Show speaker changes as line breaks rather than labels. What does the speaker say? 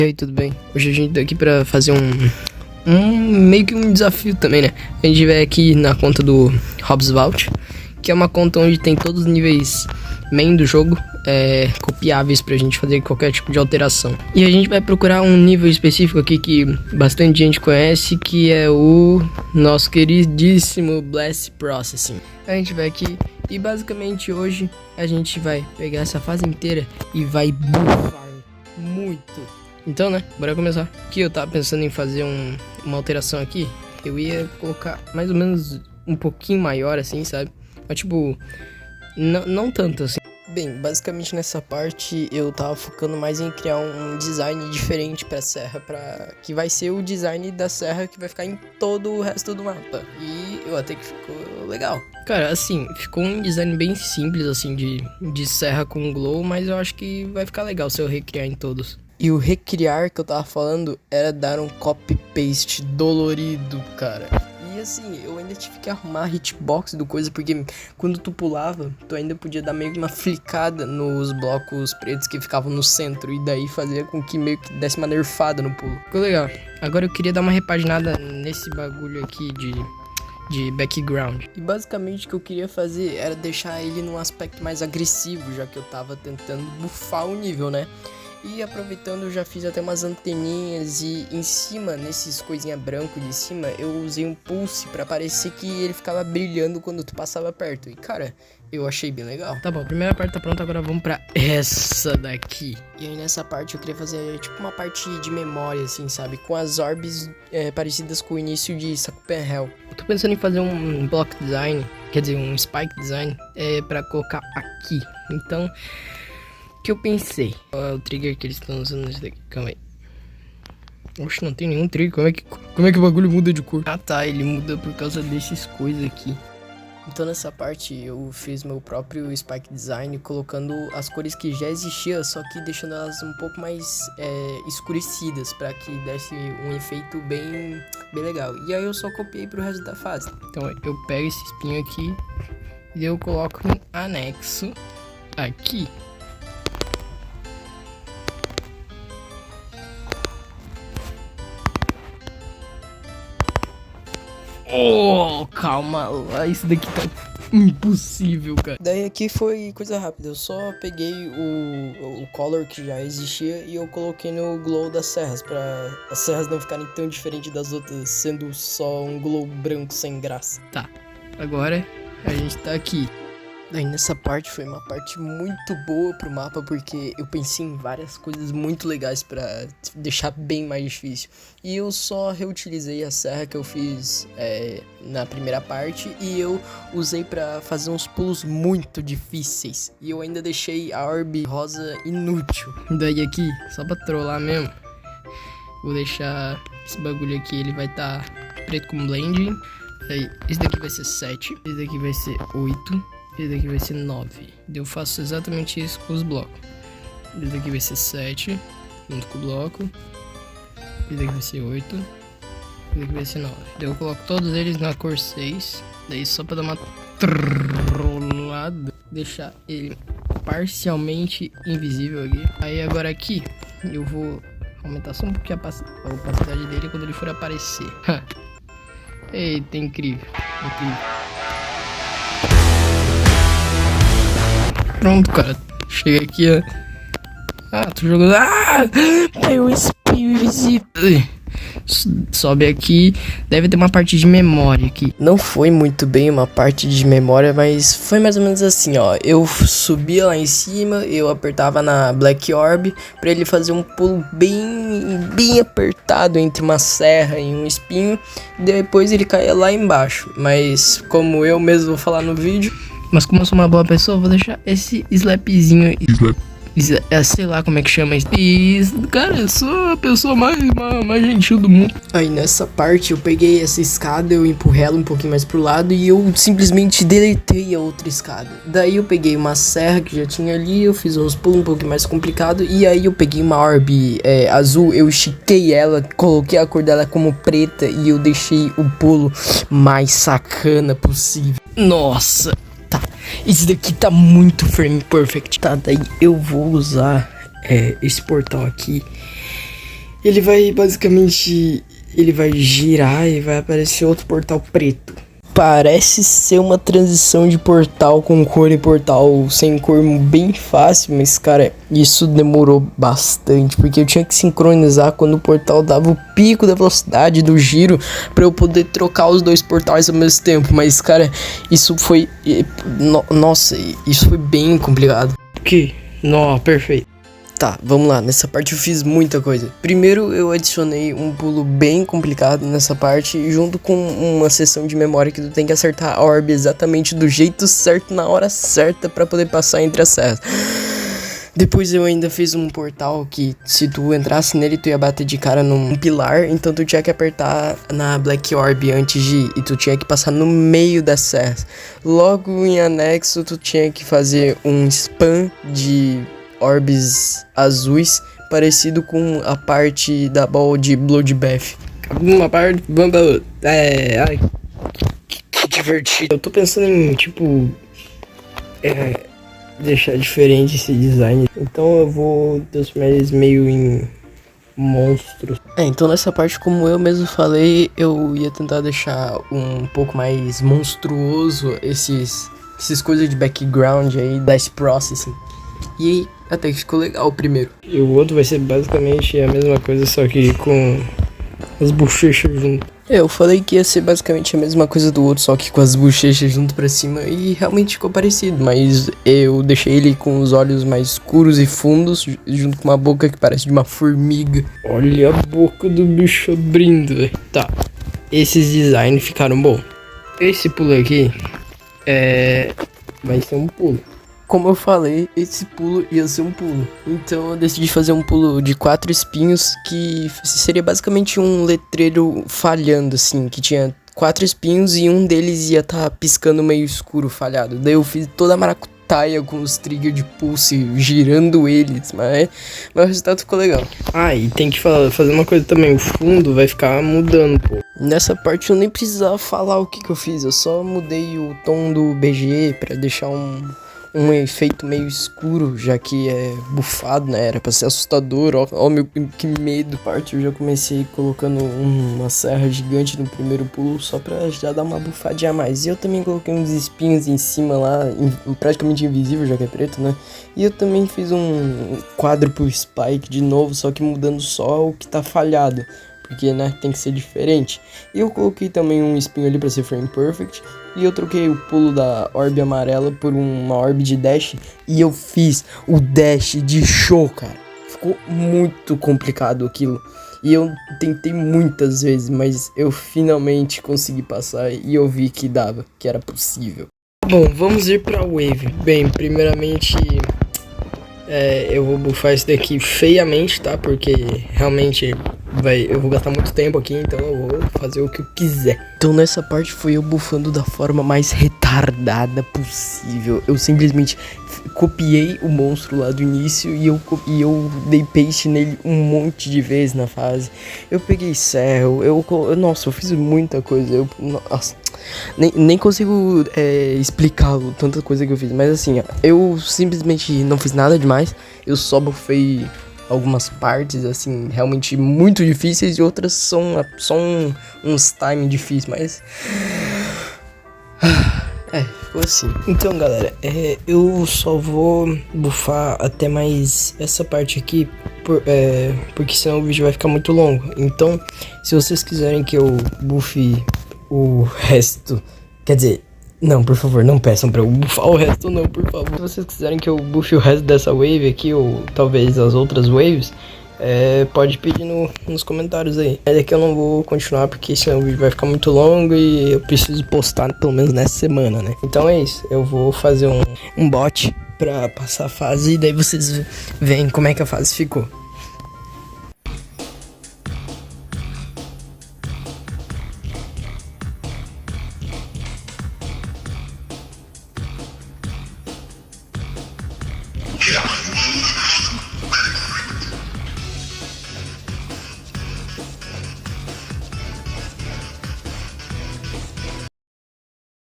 E aí, tudo bem? Hoje a gente tá aqui pra fazer meio que um desafio também, né? A gente vai aqui na conta do Hobbs Vault, que é uma conta onde tem todos os níveis main do jogo copiáveis pra gente fazer qualquer tipo de alteração. E a gente vai procurar um nível específico aqui que bastante gente conhece, que é o nosso queridíssimo Blast Processing. A gente vai aqui e basicamente hoje a gente vai pegar essa fase inteira e vai buffar muito. Então, né, bora começar. Aqui eu tava pensando em fazer uma alteração aqui. Eu ia colocar mais ou menos um pouquinho maior assim, sabe? Mas tipo, não tanto assim. Bem, basicamente nessa parte eu tava focando mais em criar um design diferente pra serra, que vai ser o design da serra que vai ficar em todo o resto do mapa. E eu até que ficou legal. Cara, assim, ficou um design bem simples assim de serra com glow, mas eu acho que vai ficar legal se eu recriar em todos. E o recriar que eu tava falando era dar um copy-paste dolorido, cara. E assim, eu ainda tive que arrumar a hitbox do coisa, porque quando tu pulava, tu ainda podia dar meio que uma flicada nos blocos pretos que ficavam no centro. E daí fazia com que meio que desse uma nerfada no pulo. Ficou legal. Agora eu queria dar uma repaginada nesse bagulho aqui de background. E basicamente o que eu queria fazer era deixar ele num aspecto mais agressivo, já que eu tava tentando buffar o nível, né? E aproveitando, eu já fiz até umas anteninhas e em cima, nesses coisinha branco de cima, eu usei um pulse pra parecer que ele ficava brilhando quando tu passava perto. E cara, eu achei bem legal. Tá bom, a primeira parte tá pronta, agora vamos pra essa daqui. E aí nessa parte eu queria fazer tipo uma parte de memória, assim, sabe? Com as orbes parecidas com o início de Sakupen Hell. Eu tô pensando em fazer um block design, quer dizer, um spike design, pra colocar aqui. Então... que eu pensei. Olha o trigger que eles estão usando nesse daqui. Calma aí. Oxe, não tem nenhum trigger. Como é que o bagulho muda de cor? Ah tá, ele muda por causa desses coisas aqui. Então nessa parte eu fiz meu próprio spike design, colocando as cores que já existiam, só que deixando elas um pouco mais escurecidas, para que desse um efeito bem legal. E aí eu só copiei pro resto da fase. Então eu pego esse espinho aqui e eu coloco um anexo aqui. Oh, calma lá, isso daqui tá impossível, cara. Daí aqui foi coisa rápida, eu só peguei o color que já existia e eu coloquei no glow das serras, pra as serras não ficarem tão diferentes das outras, sendo só um glow branco sem graça. Tá, agora a gente tá aqui. Daí nessa parte foi uma parte muito boa pro mapa, porque eu pensei em várias coisas muito legais pra deixar bem mais difícil. E eu só reutilizei a serra que eu fiz na primeira parte e eu usei pra fazer uns pulos muito difíceis. E eu ainda deixei a orbe rosa inútil. Daí aqui, só pra trollar mesmo, vou deixar esse bagulho aqui, ele vai estar preto com blending. Aí, esse daqui vai ser 7, esse daqui vai ser 8. Esse daqui vai ser 9. Eu faço exatamente isso com os blocos. Esse daqui vai ser 7, junto com o bloco. Esse daqui vai ser 8. Esse daqui vai ser 9. Daí eu coloco todos eles na cor 6. Daí só pra dar uma trollada, deixar ele parcialmente invisível aqui. Aí agora aqui eu vou aumentar só um pouquinho a opacidade dele quando ele for aparecer. Eita, incrível. Pronto, cara. Chega aqui, ó. Ah, tô jogando. Ah! Meu espinho invisível. Sobe aqui. Deve ter uma parte de memória aqui. Não foi muito bem uma parte de memória, mas foi mais ou menos assim, ó. Eu subia lá em cima, eu apertava na Black Orb pra ele fazer um pulo bem apertado entre uma serra e um espinho. Depois ele caía lá embaixo. Mas como eu mesmo vou falar no vídeo, mas como eu sou uma boa pessoa, eu vou deixar esse slapzinho aí. Sei lá como é que chama isso. Cara, eu sou a pessoa mais gentil do mundo. Aí nessa parte eu peguei essa escada, eu empurrei ela um pouquinho mais pro lado e eu simplesmente deletei a outra escada. Daí eu peguei uma serra que já tinha ali, eu fiz uns pulos um pouquinho mais complicado. E aí eu peguei uma orbe azul, eu estiquei ela, coloquei a cor dela como preta e eu deixei o pulo mais sacana possível. Nossa! Tá, esse daqui tá muito frame perfect. Tá, daí eu vou usar esse portal aqui Ele vai basicamente, ele vai girar e vai aparecer outro portal preto. Parece ser uma transição de portal com cor e portal sem cor bem fácil, mas cara, isso demorou bastante, porque eu tinha que sincronizar quando o portal dava o pico da velocidade do giro pra eu poder trocar os dois portais ao mesmo tempo, mas cara, isso foi, nossa, isso foi bem complicado. Que? Não, perfeito. Tá, vamos lá, nessa parte eu fiz muita coisa. Primeiro eu adicionei um pulo bem complicado nessa parte, junto com uma seção de memória que tu tem que acertar a orb exatamente do jeito certo, na hora certa, pra poder passar entre as serras. Depois eu ainda fiz um portal que se tu entrasse nele tu ia bater de cara num pilar, então tu tinha que apertar na Black Orb antes de ir, e tu tinha que passar no meio das serras. Logo em anexo tu tinha que fazer um spam de orbes azuis, parecido com a parte da ball de Bloodbath. Uma parte, vamos pra outra. Ai, que divertido. Eu tô pensando em, tipo, deixar diferente esse design. Então eu vou transformar eles meio em monstros. Então nessa parte, como eu mesmo falei, eu ia tentar deixar um pouco mais monstruoso esses coisas de background aí, das processing. E até que ficou legal o primeiro. E o outro vai ser basicamente a mesma coisa, só que com as bochechas junto. Eu falei que ia ser basicamente a mesma coisa do outro, só que com as bochechas junto pra cima, e realmente ficou parecido, mas eu deixei ele com os olhos mais escuros e fundos, junto com uma boca que parece de uma formiga. Olha a boca do bicho abrindo, velho. Tá, esses designs ficaram bons. Esse pulo aqui vai ser um pulo. Como eu falei, esse pulo ia ser um pulo. Então eu decidi fazer um pulo de 4 espinhos, que seria basicamente um letreiro falhando, assim, que tinha 4 espinhos e um deles ia estar piscando meio escuro, falhado. Daí eu fiz toda a maracutaia com os triggers de pulse, girando eles, mas o resultado ficou legal. Ah, e tem que fazer uma coisa também, o fundo vai ficar mudando, pô. Nessa parte eu nem precisava falar o que eu fiz, eu só mudei o tom do BG pra deixar um efeito meio escuro, já que é bufado, né? Era pra ser assustador. Ó, meu, que medo. Parte eu já comecei colocando uma serra gigante no primeiro pulo, só pra já dar uma bufadinha a mais. E eu também coloquei uns espinhos em cima lá, praticamente invisível, já que é preto, né? E eu também fiz um quádruplo spike de novo, só que mudando só o que tá falhado, porque, né, tem que ser diferente. E eu coloquei também um espinho ali pra ser frame perfect. E eu troquei o pulo da orb amarela por uma orb de dash. E eu fiz o dash de show, cara. Ficou muito complicado aquilo. E eu tentei muitas vezes, mas eu finalmente consegui passar. E eu vi que dava, que era possível. Bom, vamos ir pra wave. Bem, primeiramente eu vou buffar esse daqui feiamente, tá? Porque realmente eu vou gastar muito tempo aqui, então eu vou fazer o que eu quiser. Então nessa parte foi eu buffando da forma mais retardada possível. Eu simplesmente copiei o monstro lá do início e eu dei paste nele um monte de vezes na fase. Eu peguei serro, nossa, eu fiz muita coisa. Nossa, nem consigo explicar tanta coisa que eu fiz. Mas assim, ó, eu simplesmente não fiz nada demais. Eu só buffei algumas partes, assim, realmente muito difíceis, e outras são só uns time difíceis, mas ficou assim. Então, galera, eu só vou buffar até mais essa parte aqui, porque senão o vídeo vai ficar muito longo. Então, se vocês quiserem que eu buffe o resto, quer dizer, não, por favor, não peçam pra eu buffar o resto não, por favor. Se vocês quiserem que eu buffe o resto dessa wave aqui, ou talvez as outras waves, pode pedir nos comentários aí. É que eu não vou continuar, porque senão o vídeo vai ficar muito longo e eu preciso postar pelo menos nessa semana, né? Então é isso, eu vou fazer um bot pra passar a fase, e daí vocês veem como é que a fase ficou.
Yeah.